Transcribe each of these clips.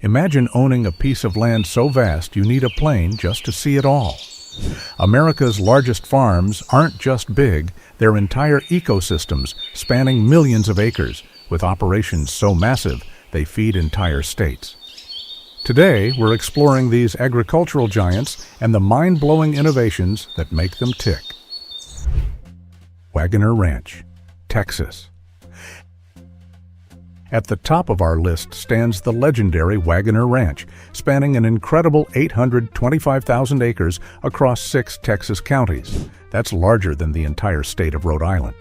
Imagine owning a piece of land so vast you need a plane just to see it all. America's largest farms aren't just big, they're entire ecosystems spanning millions of acres, with operations so massive they feed entire states. Today, we're exploring these agricultural giants and the mind-blowing innovations that make them tick. Waggoner Ranch, Texas. At the top of our list stands the legendary Waggoner Ranch, spanning an incredible 825,000 acres across 6 Texas counties. That's larger than the entire state of Rhode Island.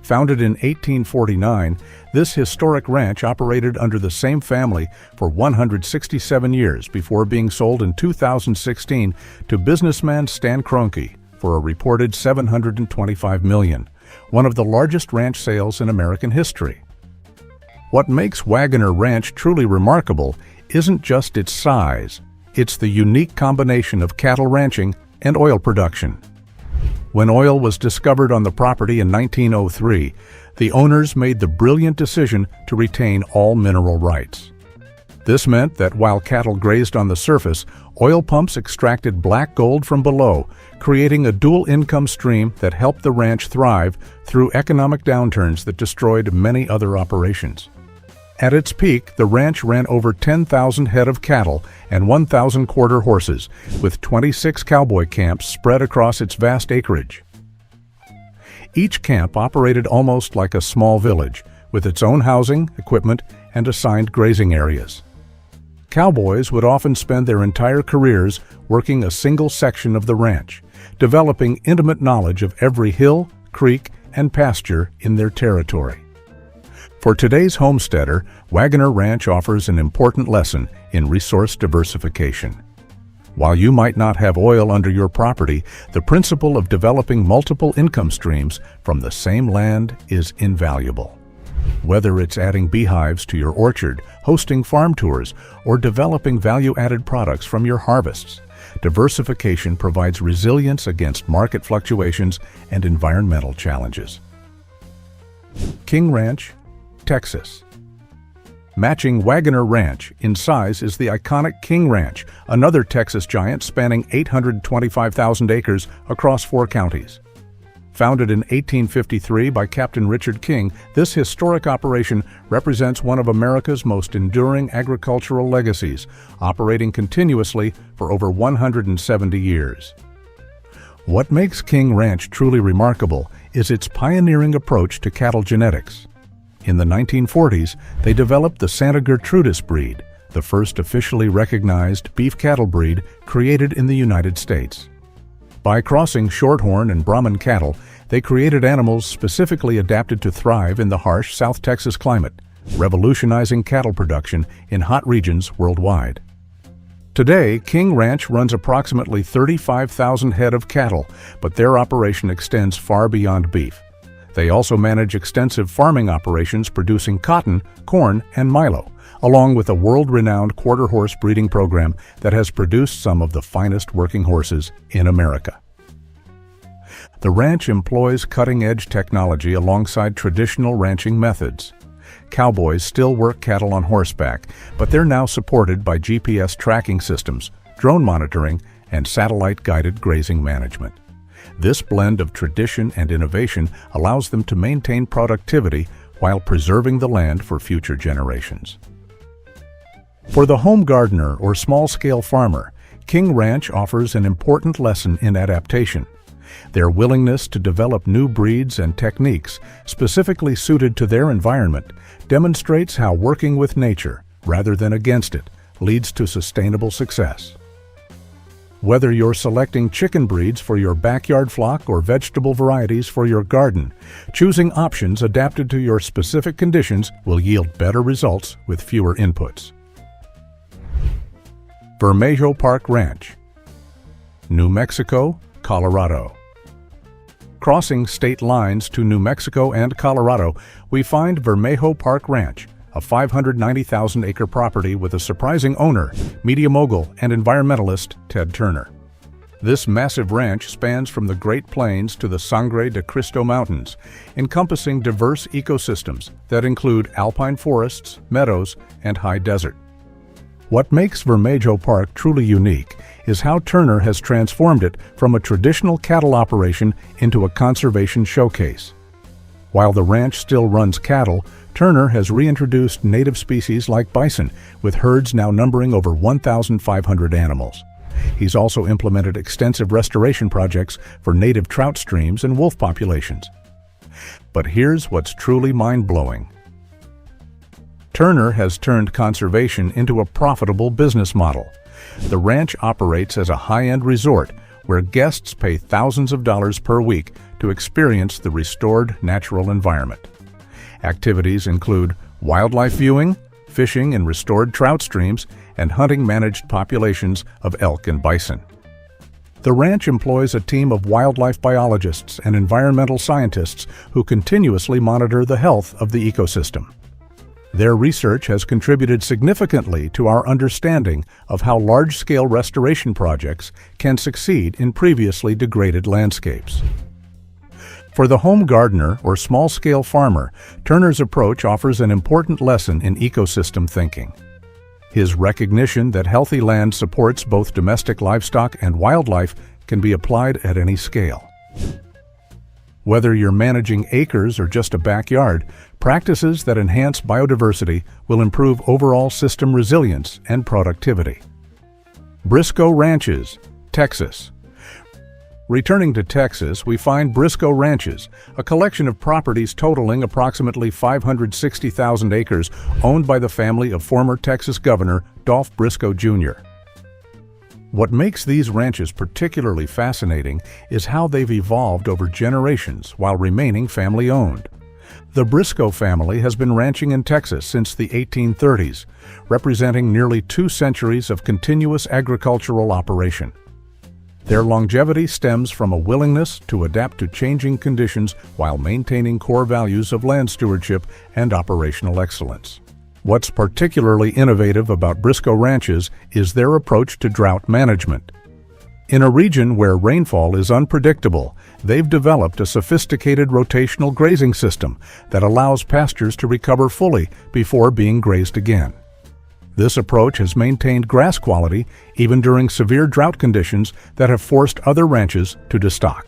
Founded in 1849, this historic ranch operated under the same family for 167 years before being sold in 2016 to businessman Stan Kroenke for a reported $725 million, one of the largest ranch sales in American history. What makes Waggoner Ranch truly remarkable isn't just its size, it's the unique combination of cattle ranching and oil production. When oil was discovered on the property in 1903, the owners made the brilliant decision to retain all mineral rights. This meant that while cattle grazed on the surface, oil pumps extracted black gold from below, creating a dual income stream that helped the ranch thrive through economic downturns that destroyed many other operations. At its peak, the ranch ran over 10,000 head of cattle and 1,000 quarter horses, with 26 cowboy camps spread across its vast acreage. Each camp operated almost like a small village, with its own housing, equipment, and assigned grazing areas. Cowboys would often spend their entire careers working a single section of the ranch, developing intimate knowledge of every hill, creek, and pasture in their territory. For today's homesteader, Waggoner Ranch offers an important lesson in resource diversification. While you might not have oil under your property, the principle of developing multiple income streams from the same land is invaluable. Whether it's adding beehives to your orchard, hosting farm tours, or developing value-added products from your harvests, diversification provides resilience against market fluctuations and environmental challenges. King Ranch, Texas. Matching Waggoner Ranch in size is the iconic King Ranch, another Texas giant spanning 825,000 acres across 4 counties. Founded in 1853 by Captain Richard King, this historic operation represents one of America's most enduring agricultural legacies, operating continuously for over 170 years. What makes King Ranch truly remarkable is its pioneering approach to cattle genetics. In the 1940s, they developed the Santa Gertrudis breed, the first officially recognized beef cattle breed created in the United States. By crossing Shorthorn and Brahman cattle, they created animals specifically adapted to thrive in the harsh South Texas climate, revolutionizing cattle production in hot regions worldwide. Today, King Ranch runs approximately 35,000 head of cattle, but their operation extends far beyond beef. They also manage extensive farming operations producing cotton, corn, and milo, along with a world-renowned quarter horse breeding program that has produced some of the finest working horses in America. The ranch employs cutting-edge technology alongside traditional ranching methods. Cowboys still work cattle on horseback, but they're now supported by GPS tracking systems, drone monitoring, and satellite-guided grazing management. This blend of tradition and innovation allows them to maintain productivity while preserving the land for future generations. For the home gardener or small-scale farmer, King Ranch offers an important lesson in adaptation. Their willingness to develop new breeds and techniques specifically suited to their environment demonstrates how working with nature, rather than against it, leads to sustainable success. Whether you're selecting chicken breeds for your backyard flock or vegetable varieties for your garden, choosing options adapted to your specific conditions will yield better results with fewer inputs. Vermejo Park Ranch, New Mexico, Colorado. Crossing state lines to New Mexico and Colorado, we find Vermejo Park Ranch, a 590,000-acre property with a surprising owner, media mogul and environmentalist Ted Turner. This massive ranch spans from the Great Plains to the Sangre de Cristo Mountains, encompassing diverse ecosystems that include alpine forests, meadows, and high desert. What makes Vermejo Park truly unique is how Turner has transformed it from a traditional cattle operation into a conservation showcase. While the ranch still runs cattle, Turner has reintroduced native species like bison, with herds now numbering over 1,500 animals. He's also implemented extensive restoration projects for native trout streams and wolf populations. But here's what's truly mind-blowing. Turner has turned conservation into a profitable business model. The ranch operates as a high-end resort where guests pay thousands of dollars per week to experience the restored natural environment. Activities include wildlife viewing, fishing in restored trout streams, and hunting managed populations of elk and bison. The ranch employs a team of wildlife biologists and environmental scientists who continuously monitor the health of the ecosystem. Their research has contributed significantly to our understanding of how large-scale restoration projects can succeed in previously degraded landscapes. For the home gardener or small-scale farmer, Turner's approach offers an important lesson in ecosystem thinking. His recognition that healthy land supports both domestic livestock and wildlife can be applied at any scale. Whether you're managing acres or just a backyard, practices that enhance biodiversity will improve overall system resilience and productivity. Briscoe Ranches, Texas. Returning to Texas, we find Briscoe Ranches, a collection of properties totaling approximately 560,000 acres owned by the family of former Texas Governor Dolph Briscoe Jr. What makes these ranches particularly fascinating is how they've evolved over generations while remaining family-owned. The Briscoe family has been ranching in Texas since the 1830s, representing nearly 2 centuries of continuous agricultural operation. Their longevity stems from a willingness to adapt to changing conditions while maintaining core values of land stewardship and operational excellence. What's particularly innovative about Briscoe Ranches is their approach to drought management. In a region where rainfall is unpredictable, they've developed a sophisticated rotational grazing system that allows pastures to recover fully before being grazed again. This approach has maintained grass quality even during severe drought conditions that have forced other ranches to destock.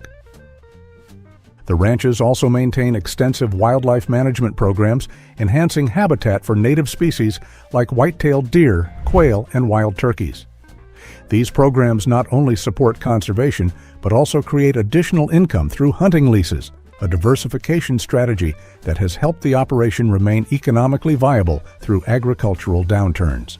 The ranches also maintain extensive wildlife management programs, enhancing habitat for native species like white-tailed deer, quail, and wild turkeys. These programs not only support conservation, but also create additional income through hunting leases, a diversification strategy that has helped the operation remain economically viable through agricultural downturns.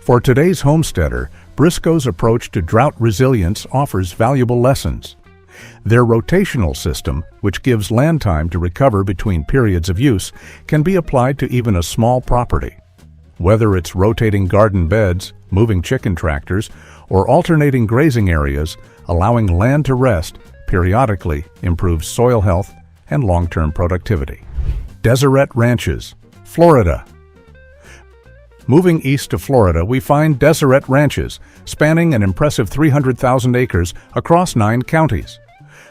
For today's homesteader, Briscoe's approach to drought resilience offers valuable lessons. Their rotational system, which gives land time to recover between periods of use, can be applied to even a small property. Whether it's rotating garden beds, moving chicken tractors, or alternating grazing areas, allowing land to rest periodically improves soil health and long-term productivity. Deseret Ranches, Florida. Moving east to Florida, we find Deseret Ranches, spanning an impressive 300,000 acres across 9 counties.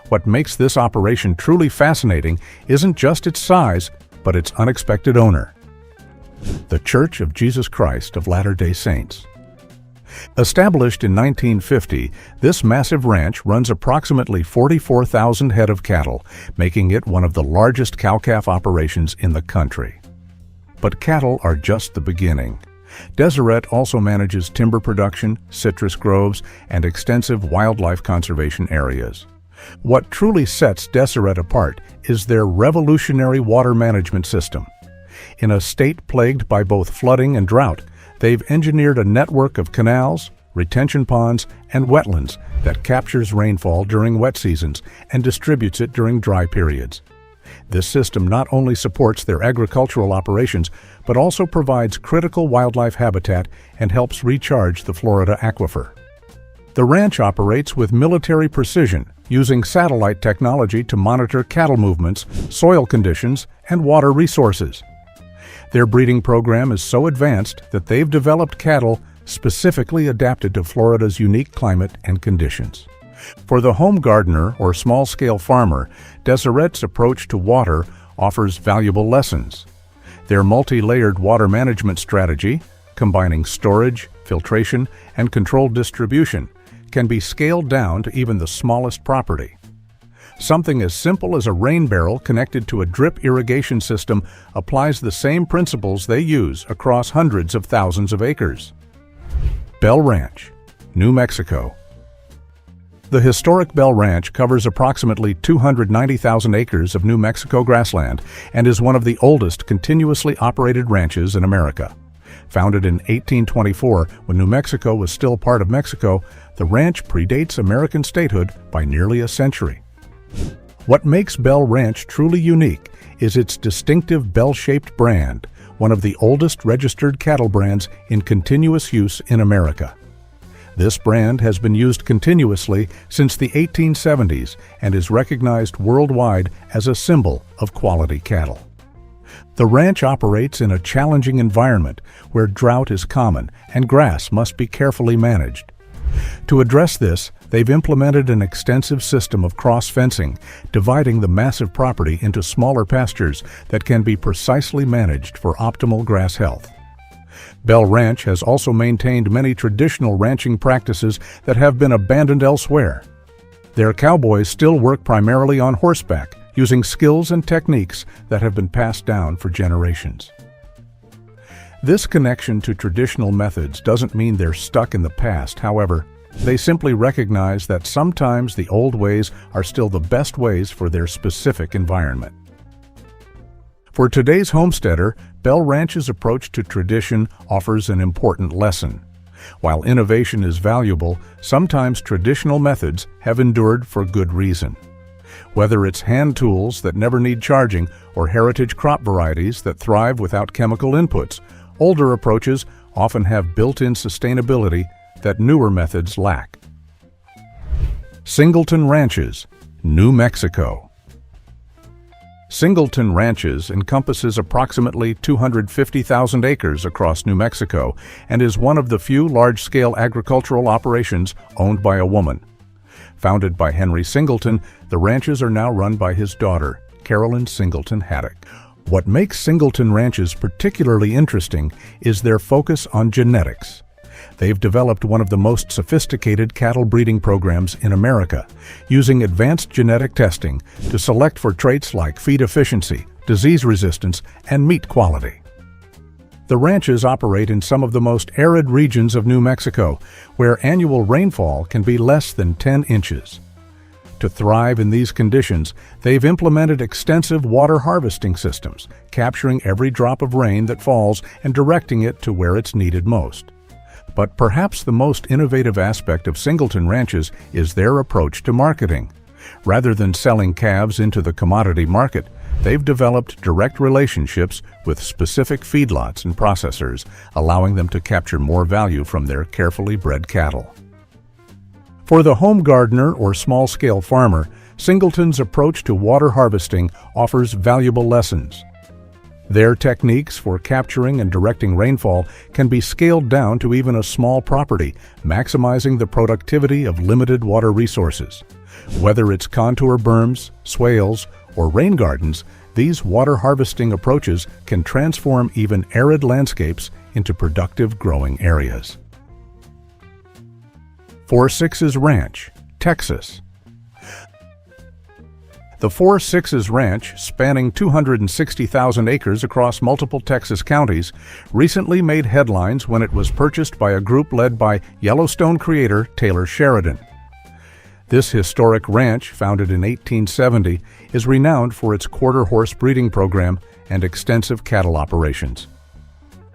What makes this operation truly fascinating isn't just its size, but its unexpected owner: the Church of Jesus Christ of Latter-day Saints. Established in 1950, this massive ranch runs approximately 44,000 head of cattle, making it one of the largest cow-calf operations in the country. But cattle are just the beginning. Deseret also manages timber production, citrus groves, and extensive wildlife conservation areas. What truly sets Deseret apart is their revolutionary water management system. In a state plagued by both flooding and drought, they've engineered a network of canals, retention ponds, and wetlands that captures rainfall during wet seasons and distributes it during dry periods. This system not only supports their agricultural operations, but also provides critical wildlife habitat and helps recharge the Florida aquifer. The ranch operates with military precision, using satellite technology to monitor cattle movements, soil conditions, and water resources. Their breeding program is so advanced that they've developed cattle specifically adapted to Florida's unique climate and conditions. For the home gardener or small-scale farmer, Deseret's approach to water offers valuable lessons. Their multi-layered water management strategy, combining storage, filtration, and controlled distribution, can be scaled down to even the smallest property. Something as simple as a rain barrel connected to a drip irrigation system applies the same principles they use across hundreds of thousands of acres. Bell Ranch, New Mexico. The historic Bell Ranch covers approximately 290,000 acres of New Mexico grassland and is one of the oldest continuously operated ranches in America. Founded in 1824, when New Mexico was still part of Mexico, the ranch predates American statehood by nearly a century. What makes Bell Ranch truly unique is its distinctive bell-shaped brand, one of the oldest registered cattle brands in continuous use in America. This brand has been used continuously since the 1870s and is recognized worldwide as a symbol of quality cattle. The ranch operates in a challenging environment where drought is common and grass must be carefully managed. To address this, they've implemented an extensive system of cross-fencing, dividing the massive property into smaller pastures that can be precisely managed for optimal grass health. Bell Ranch has also maintained many traditional ranching practices that have been abandoned elsewhere. Their cowboys still work primarily on horseback, using skills and techniques that have been passed down for generations. This connection to traditional methods doesn't mean they're stuck in the past, however. They simply recognize that sometimes the old ways are still the best ways for their specific environment. For today's homesteader, Bell Ranch's approach to tradition offers an important lesson. While innovation is valuable, sometimes traditional methods have endured for good reason. Whether it's hand tools that never need charging or heritage crop varieties that thrive without chemical inputs, older approaches often have built-in sustainability that newer methods lack. Singleton Ranches, New Mexico. Singleton Ranches encompasses approximately 250,000 acres across New Mexico and is one of the few large-scale agricultural operations owned by a woman. Founded by Henry Singleton, the ranches are now run by his daughter, Carolyn Singleton Haddock. What makes Singleton Ranches particularly interesting is their focus on genetics. They've developed one of the most sophisticated cattle breeding programs in America, using advanced genetic testing to select for traits like feed efficiency, disease resistance, and meat quality. The ranches operate in some of the most arid regions of New Mexico, where annual rainfall can be less than 10 inches. To thrive in these conditions, they've implemented extensive water harvesting systems, capturing every drop of rain that falls and directing it to where it's needed most. But perhaps the most innovative aspect of Singleton Ranches is their approach to marketing. Rather than selling calves into the commodity market, they've developed direct relationships with specific feedlots and processors, allowing them to capture more value from their carefully bred cattle. For the home gardener or small-scale farmer, Singleton's approach to water harvesting offers valuable lessons. Their techniques for capturing and directing rainfall can be scaled down to even a small property, maximizing the productivity of limited water resources. Whether it's contour berms, swales, or rain gardens, these water harvesting approaches can transform even arid landscapes into productive growing areas. 4 Sixes Ranch, Texas. The 4 Sixes Ranch, spanning 260,000 acres across multiple Texas counties, recently made headlines when it was purchased by a group led by Yellowstone creator Taylor Sheridan. This historic ranch, founded in 1870, is renowned for its quarter-horse breeding program and extensive cattle operations.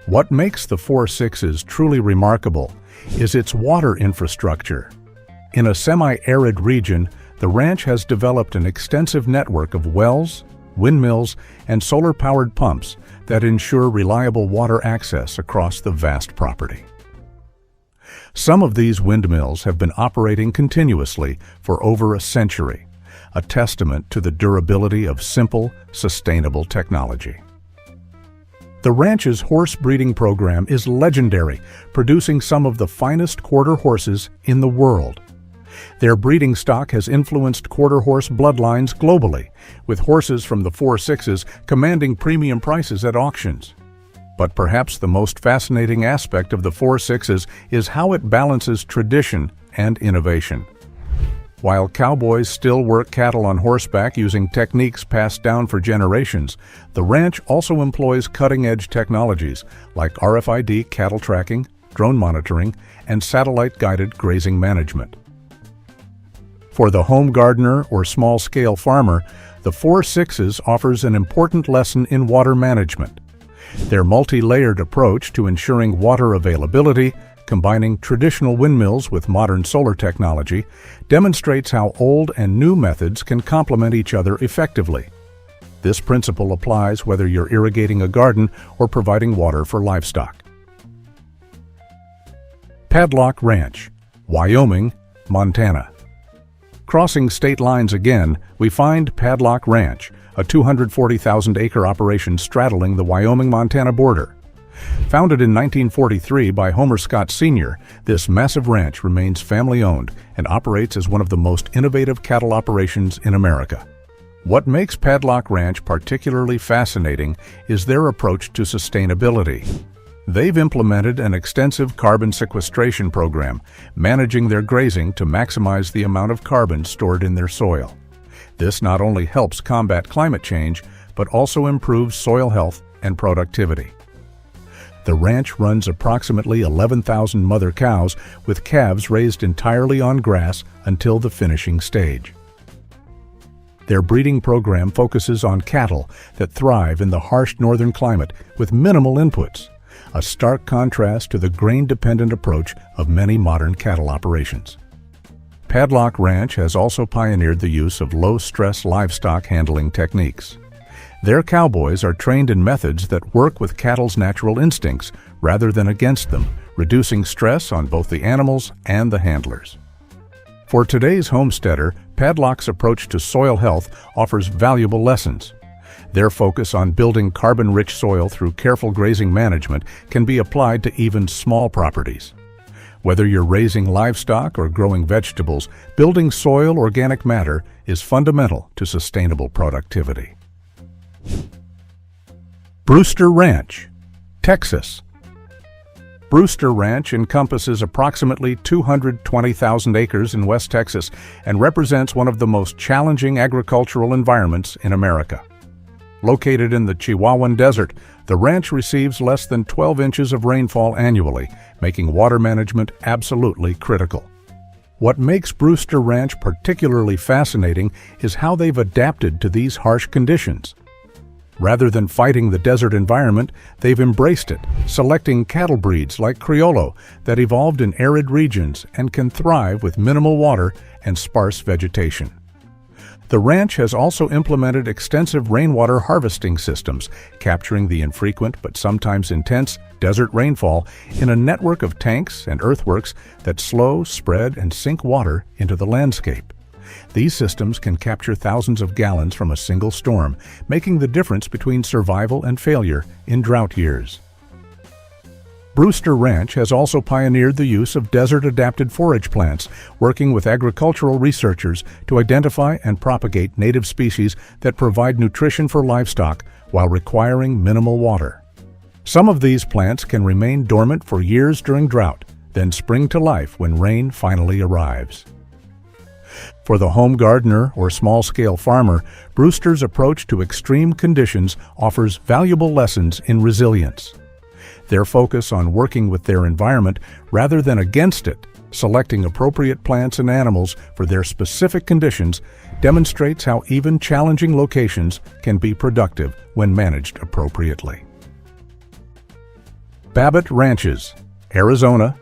What makes the 4 Sixes truly remarkable is its water infrastructure. In a semi-arid region, the ranch has developed an extensive network of wells, windmills, and solar-powered pumps that ensure reliable water access across the vast property. Some of these windmills have been operating continuously for over a century, a testament to the durability of simple, sustainable technology. The ranch's horse breeding program is legendary, producing some of the finest quarter horses in the world. Their breeding stock has influenced quarter horse bloodlines globally, with horses from the 4 Sixes commanding premium prices at auctions. But perhaps the most fascinating aspect of the Four Sixes is how it balances tradition and innovation. While cowboys still work cattle on horseback using techniques passed down for generations, the ranch also employs cutting-edge technologies like RFID cattle tracking, drone monitoring, and satellite-guided grazing management. For the home gardener or small-scale farmer, the Four Sixes offers an important lesson in water management. Their multi-layered approach to ensuring water availability, combining traditional windmills with modern solar technology, demonstrates how old and new methods can complement each other effectively. This principle applies whether you're irrigating a garden or providing water for livestock. Padlock Ranch, Wyoming, Montana. Crossing state lines again, we find Padlock Ranch, a 240,000-acre operation straddling the Wyoming-Montana border. Founded in 1943 by Homer Scott Sr., this massive ranch remains family-owned and operates as one of the most innovative cattle operations in America. What makes Padlock Ranch particularly fascinating is their approach to sustainability. They've implemented an extensive carbon sequestration program, managing their grazing to maximize the amount of carbon stored in their soil. This not only helps combat climate change, but also improves soil health and productivity. The ranch runs approximately 11,000 mother cows, with calves raised entirely on grass until the finishing stage. Their breeding program focuses on cattle that thrive in the harsh northern climate with minimal inputs, a stark contrast to the grain-dependent approach of many modern cattle operations. Padlock Ranch has also pioneered the use of low-stress livestock handling techniques. Their cowboys are trained in methods that work with cattle's natural instincts rather than against them, reducing stress on both the animals and the handlers. For today's homesteader, Padlock's approach to soil health offers valuable lessons. Their focus on building carbon-rich soil through careful grazing management can be applied to even small properties. Whether you're raising livestock or growing vegetables, building soil organic matter is fundamental to sustainable productivity. Brewster Ranch, Texas. Brewster Ranch encompasses approximately 220,000 acres in West Texas and represents one of the most challenging agricultural environments in America. Located in the Chihuahuan Desert, the ranch receives less than 12 inches of rainfall annually, making water management absolutely critical. What makes Brewster Ranch particularly fascinating is how they've adapted to these harsh conditions. Rather than fighting the desert environment, they've embraced it, selecting cattle breeds like Criollo that evolved in arid regions and can thrive with minimal water and sparse vegetation. The ranch has also implemented extensive rainwater harvesting systems, capturing the infrequent but sometimes intense desert rainfall in a network of tanks and earthworks that slow, spread, and sink water into the landscape. These systems can capture thousands of gallons from a single storm, making the difference between survival and failure in drought years. Brewster Ranch has also pioneered the use of desert-adapted forage plants, working with agricultural researchers to identify and propagate native species that provide nutrition for livestock while requiring minimal water. Some of these plants can remain dormant for years during drought, then spring to life when rain finally arrives. For the home gardener or small-scale farmer, Brewster's approach to extreme conditions offers valuable lessons in resilience. Their focus on working with their environment rather than against it, selecting appropriate plants and animals for their specific conditions, demonstrates how even challenging locations can be productive when managed appropriately. Babbitt Ranches, Arizona.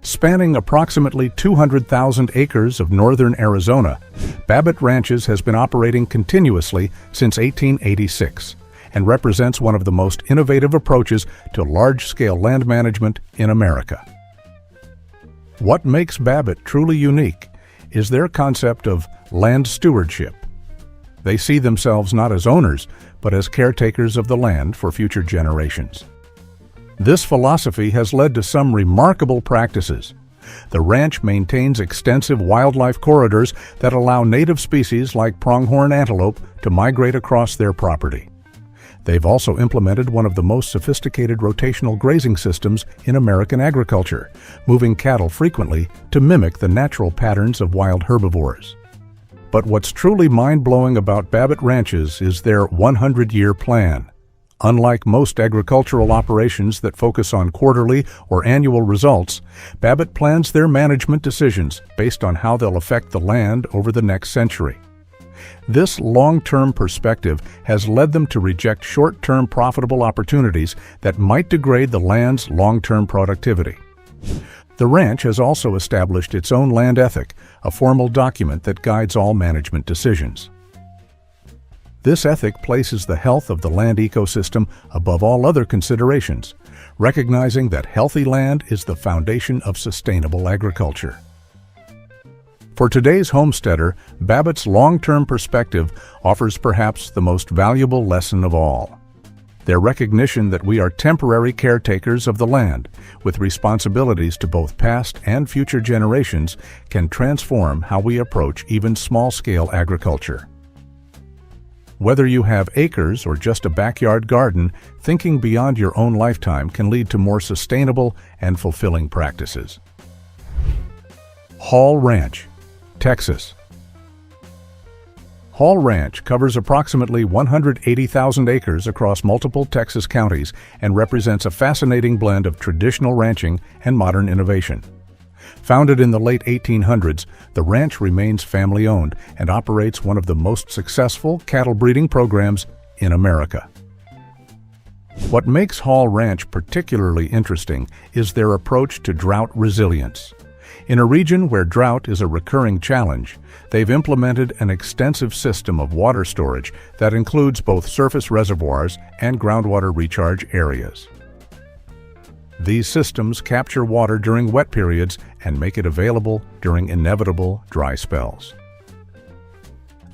Spanning approximately 200,000 acres of northern Arizona, Babbitt Ranches has been operating continuously since 1886 and represents one of the most innovative approaches to large-scale land management in America. What makes Babbitt truly unique is their concept of land stewardship. They see themselves not as owners, but as caretakers of the land for future generations. This philosophy has led to some remarkable practices. The ranch maintains extensive wildlife corridors that allow native species like pronghorn antelope to migrate across their property. They've also implemented one of the most sophisticated rotational grazing systems in American agriculture, moving cattle frequently to mimic the natural patterns of wild herbivores. But what's truly mind-blowing about Babbitt ranches is their 100-year plan. Unlike most agricultural operations that focus on quarterly or annual results, Babbitt plans their management decisions based on how they'll affect the land over the next century. This long-term perspective has led them to reject short-term profitable opportunities that might degrade the land's long-term productivity. The ranch has also established its own land ethic, a formal document that guides all management decisions. This ethic places the health of the land ecosystem above all other considerations, recognizing that healthy land is the foundation of sustainable agriculture. For today's homesteader, Babbitt's long-term perspective offers perhaps the most valuable lesson of all. Their recognition that we are temporary caretakers of the land, with responsibilities to both past and future generations, can transform how we approach even small-scale agriculture. Whether you have acres or just a backyard garden, thinking beyond your own lifetime can lead to more sustainable and fulfilling practices. Hall Ranch, Texas. Hall Ranch covers approximately 180,000 acres across multiple Texas counties and represents a fascinating blend of traditional ranching and modern innovation. Founded in the late 1800s, the ranch remains family-owned and operates one of the most successful cattle breeding programs in America. What makes Hall Ranch particularly interesting is their approach to drought resilience. In a region where drought is a recurring challenge, they've implemented an extensive system of water storage that includes both surface reservoirs and groundwater recharge areas. These systems capture water during wet periods and make it available during inevitable dry spells.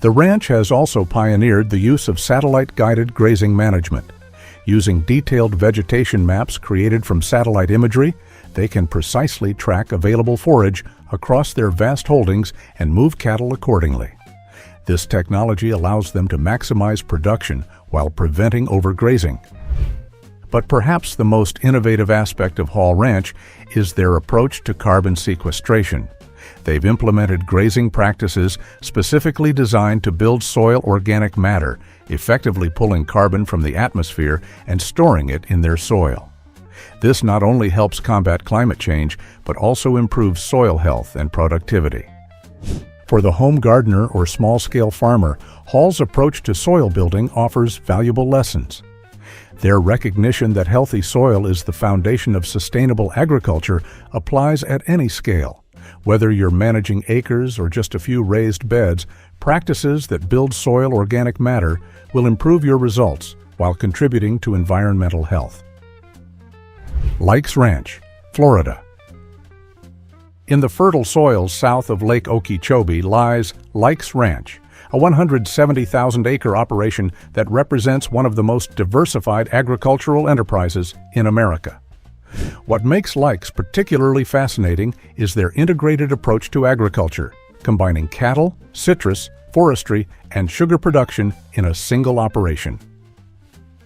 The ranch has also pioneered the use of satellite-guided grazing management. Using detailed vegetation maps created from satellite imagery, they can precisely track available forage across their vast holdings and move cattle accordingly. This technology allows them to maximize production while preventing overgrazing. But perhaps the most innovative aspect of Hall Ranch is their approach to carbon sequestration. They've implemented grazing practices specifically designed to build soil organic matter, effectively pulling carbon from the atmosphere and storing it in their soil. This not only helps combat climate change, but also improves soil health and productivity. For the home gardener or small-scale farmer, Hall's approach to soil building offers valuable lessons. Their recognition that healthy soil is the foundation of sustainable agriculture applies at any scale. Whether you're managing acres or just a few raised beds, practices that build soil organic matter will improve your results while contributing to environmental health. Likes Ranch, Florida. In the fertile soils south of Lake Okeechobee lies Likes Ranch, a 170,000-acre operation that represents one of the most diversified agricultural enterprises in America. What makes Likes particularly fascinating is their integrated approach to agriculture, combining cattle, citrus, forestry, and sugar production in a single operation.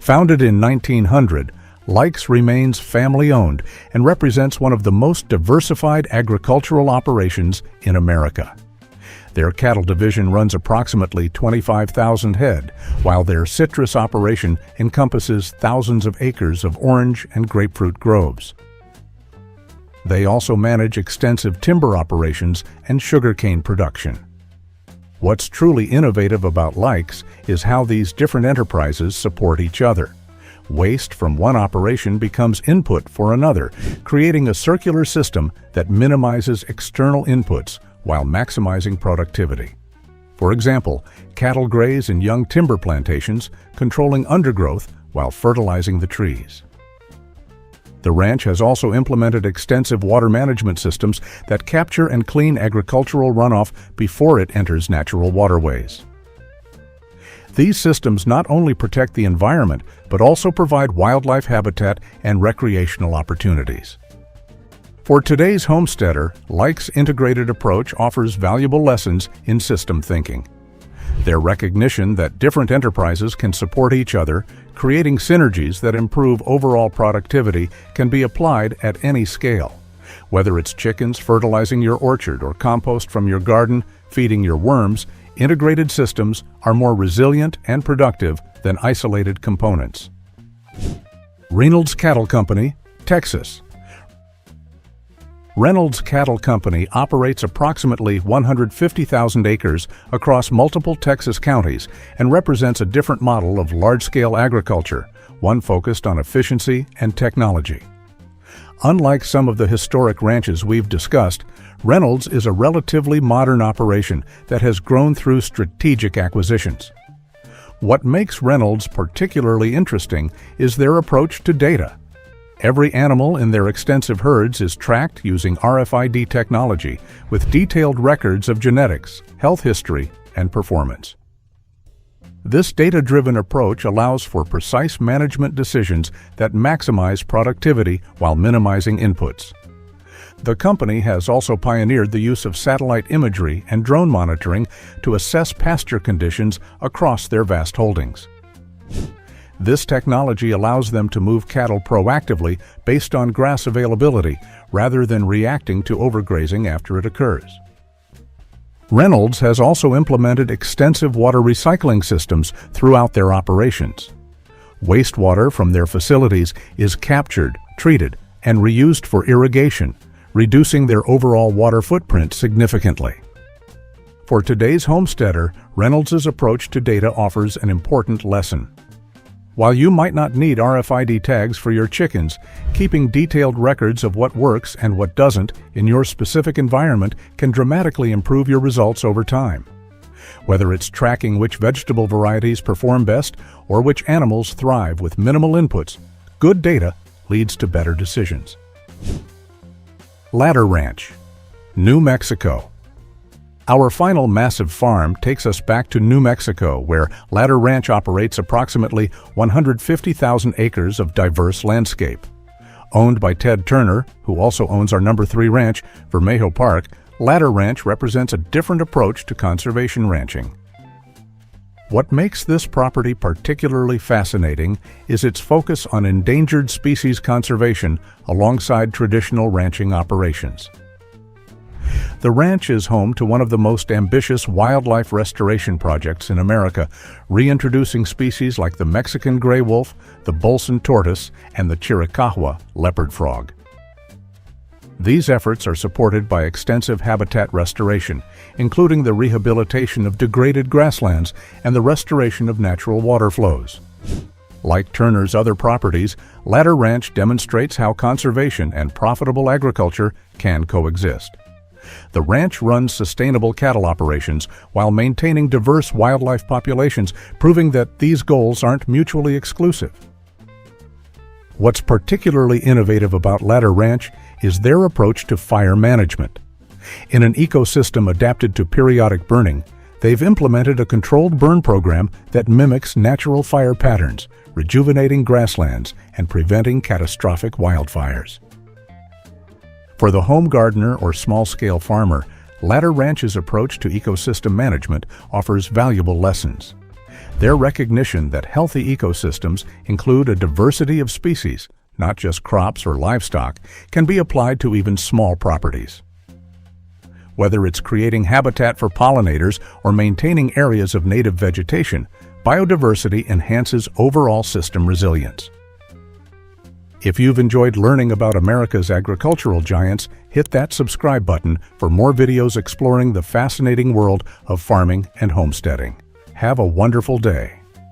Founded in 1900, Likes remains family-owned and represents one of the most diversified agricultural operations in America. Their cattle division runs approximately 25,000 head, while their citrus operation encompasses thousands of acres of orange and grapefruit groves. They also manage extensive timber operations and sugarcane production. What's truly innovative about Likes is how these different enterprises support each other. Waste from one operation becomes input for another, creating a circular system that minimizes external inputs while maximizing productivity. For example, cattle graze in young timber plantations, controlling undergrowth while fertilizing the trees. The ranch has also implemented extensive water management systems that capture and clean agricultural runoff before it enters natural waterways. These systems not only protect the environment, but also provide wildlife habitat and recreational opportunities. For today's homesteader, Likes' integrated approach offers valuable lessons in system thinking. Their recognition that different enterprises can support each other, creating synergies that improve overall productivity, can be applied at any scale. Whether it's chickens fertilizing your orchard or compost from your garden feeding your worms, integrated systems are more resilient and productive than isolated components. Reynolds Cattle Company, Texas. Reynolds Cattle Company operates approximately 150,000 acres across multiple Texas counties and represents a different model of large-scale agriculture, one focused on efficiency and technology. Unlike some of the historic ranches we've discussed, Reynolds is a relatively modern operation that has grown through strategic acquisitions. What makes Reynolds particularly interesting is their approach to data. Every animal in their extensive herds is tracked using RFID technology with detailed records of genetics, health history, and performance. This data-driven approach allows for precise management decisions that maximize productivity while minimizing inputs. The company has also pioneered the use of satellite imagery and drone monitoring to assess pasture conditions across their vast holdings. This technology allows them to move cattle proactively based on grass availability rather than reacting to overgrazing after it occurs. Reynolds has also implemented extensive water recycling systems throughout their operations. Wastewater from their facilities is captured, treated, and reused for irrigation, reducing their overall water footprint significantly. For today's homesteader, Reynolds' approach to data offers an important lesson. While you might not need RFID tags for your chickens, keeping detailed records of what works and what doesn't in your specific environment can dramatically improve your results over time. Whether it's tracking which vegetable varieties perform best or which animals thrive with minimal inputs, good data leads to better decisions. Ladder Ranch, New Mexico. Our final massive farm takes us back to New Mexico, where Ladder Ranch operates approximately 150,000 acres of diverse landscape. Owned by Ted Turner, who also owns our number 3 ranch, Vermejo Park, Ladder Ranch represents a different approach to conservation ranching. What makes this property particularly fascinating is its focus on endangered species conservation alongside traditional ranching operations. The ranch is home to one of the most ambitious wildlife restoration projects in America, reintroducing species like the Mexican gray wolf, the Bolson tortoise, and the Chiricahua leopard frog. These efforts are supported by extensive habitat restoration, including the rehabilitation of degraded grasslands and the restoration of natural water flows. Like Turner's other properties, Ladder Ranch demonstrates how conservation and profitable agriculture can coexist. The ranch runs sustainable cattle operations while maintaining diverse wildlife populations, proving that these goals aren't mutually exclusive. What's particularly innovative about Ladder Ranch is their approach to fire management. In an ecosystem adapted to periodic burning, they've implemented a controlled burn program that mimics natural fire patterns, rejuvenating grasslands and preventing catastrophic wildfires. For the home gardener or small-scale farmer, Ladder Ranch's approach to ecosystem management offers valuable lessons. Their recognition that healthy ecosystems include a diversity of species, not just crops or livestock, can be applied to even small properties. Whether it's creating habitat for pollinators or maintaining areas of native vegetation, biodiversity enhances overall system resilience. If you've enjoyed learning about America's agricultural giants, hit that subscribe button for more videos exploring the fascinating world of farming and homesteading. Have a wonderful day.